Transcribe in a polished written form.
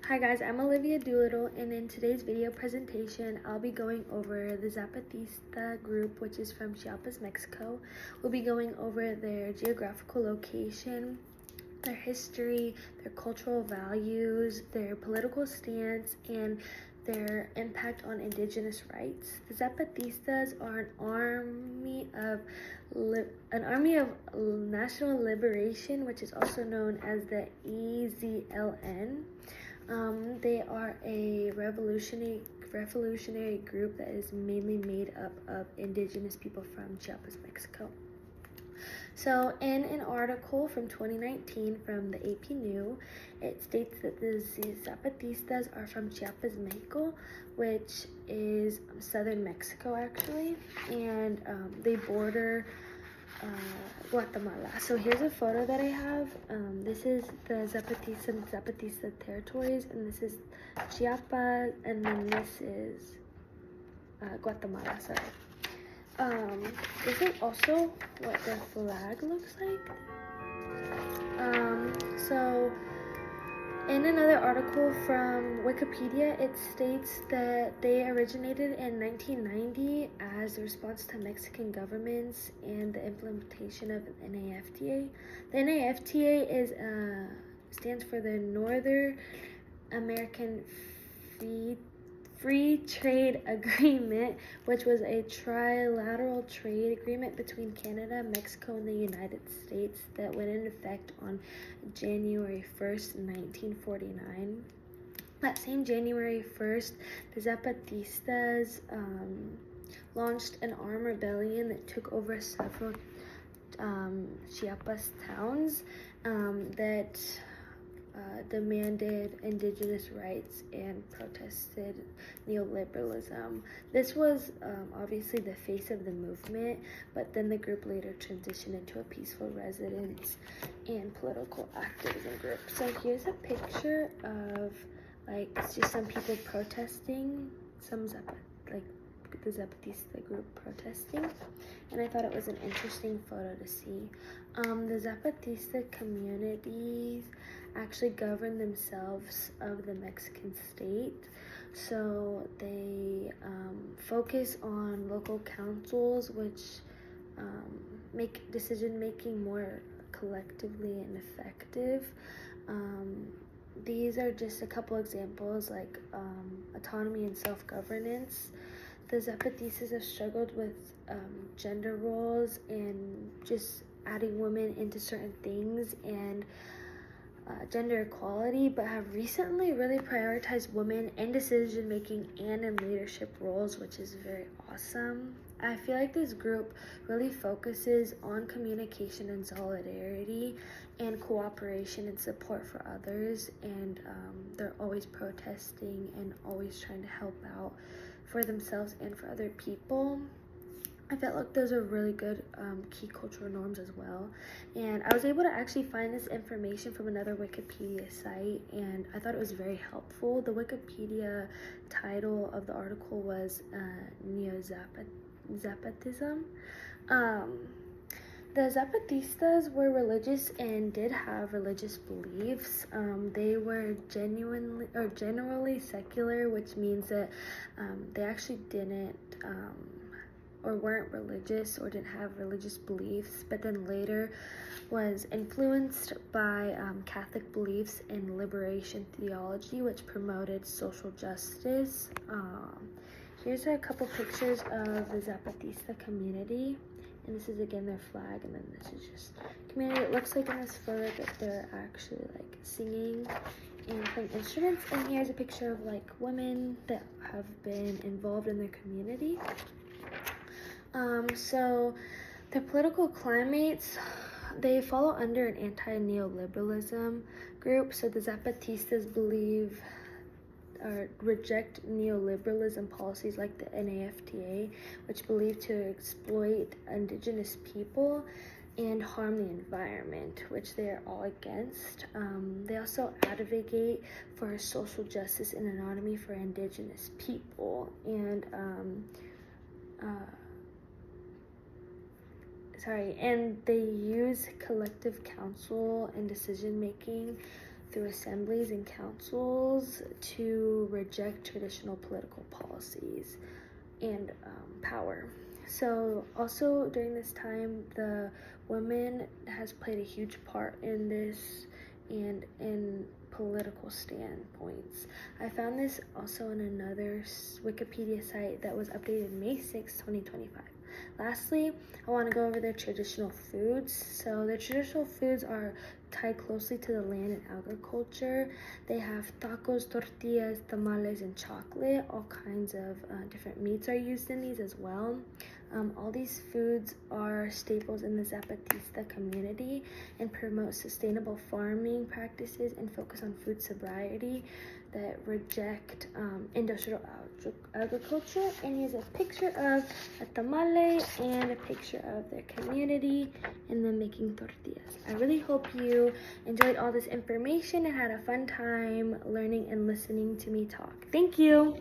Hi guys, I'm Olivia Doolittle, and in today's video presentation, I'll be going over the Zapatista group, which is from Chiapas, Mexico. We'll be going over their geographical location, their history, their cultural values, their political stance, and their impact on indigenous rights. The Zapatistas are an army of national liberation, which is also known as the EZLN. They are a revolutionary group that is mainly made up of indigenous people from Chiapas, Mexico. So in an article from 2019 from the AP New, it states that the Zapatistas are from Chiapas, Mexico, which is southern Mexico actually, and they border Guatemala. So here's a photo that I have. This is the Zapatista territories, and this is Chiapas, and then this is Guatemala. Sorry. This is also what their flag looks like. So in another article from Wikipedia, it states that they originated in 1990 as a response to Mexican governments and the implementation of NAFTA. The NAFTA stands for the Northern American Free Trade Agreement, which was a trilateral trade agreement between Canada, Mexico, and the United States that went into effect on January 1st, 1949. That same January 1st, the Zapatistas launched an armed rebellion that took over several Chiapas towns that demanded indigenous rights and protested neoliberalism. This was obviously the face of the movement, but then the group later transitioned into a peaceful residence and political activism group. So here's a picture of just some people protesting, the Zapatista group protesting, and I thought it was an interesting photo to see. The Zapatista communities actually govern themselves of the Mexican state, so they focus on local councils, which make decision making more collectively and effective. These are just a couple examples, like autonomy and self-governance. The Zapatistas have struggled with gender roles and just adding women into certain things and gender equality, but have recently really prioritized women in decision making and in leadership roles, which is very awesome. I feel like this group really focuses on communication and solidarity and cooperation and support for others, and they're always protesting and always trying to help out for themselves and for other people. I felt like those are really good key cultural norms as well. And I was able to actually find this information from another Wikipedia site, and I thought it was very helpful. The Wikipedia title of the article was Neo-Zapatism. The Zapatistas were religious and did have religious beliefs. They were generally secular, which means that they actually didn't or weren't religious or didn't have religious beliefs, but then later was influenced by Catholic beliefs and liberation theology, which promoted social justice. Here's a couple pictures of the Zapatista community, and this is again their flag, and then this is just community. It looks like in this photo that they're actually singing and playing instruments, and here's a picture of women that have been involved in their community. So their political climates, they follow under an anti-neoliberalism group. So the Zapatistas believe or reject neoliberalism policies like the NAFTA, which believe to exploit indigenous people and harm the environment, which they are all against. They also advocate for social justice and autonomy for indigenous people, and and they use collective counsel and decision making through assemblies and councils to reject traditional political policies and power. So also during this time, the women has played a huge part in this and in political standpoints. I found this also in another Wikipedia site that was updated May 6, 2025. Lastly, I want to go over their traditional foods. So their traditional foods are tied closely to the land and agriculture. They have tacos, tortillas, tamales, and chocolate. All kinds of different meats are used in these as well. All these foods are staples in the Zapatista community and promote sustainable farming practices and focus on food sobriety that reject industrial agriculture, and use a picture of a tamale and a picture of their community and them making tortillas. I really hope you enjoyed all this information and had a fun time learning and listening to me talk. Thank you.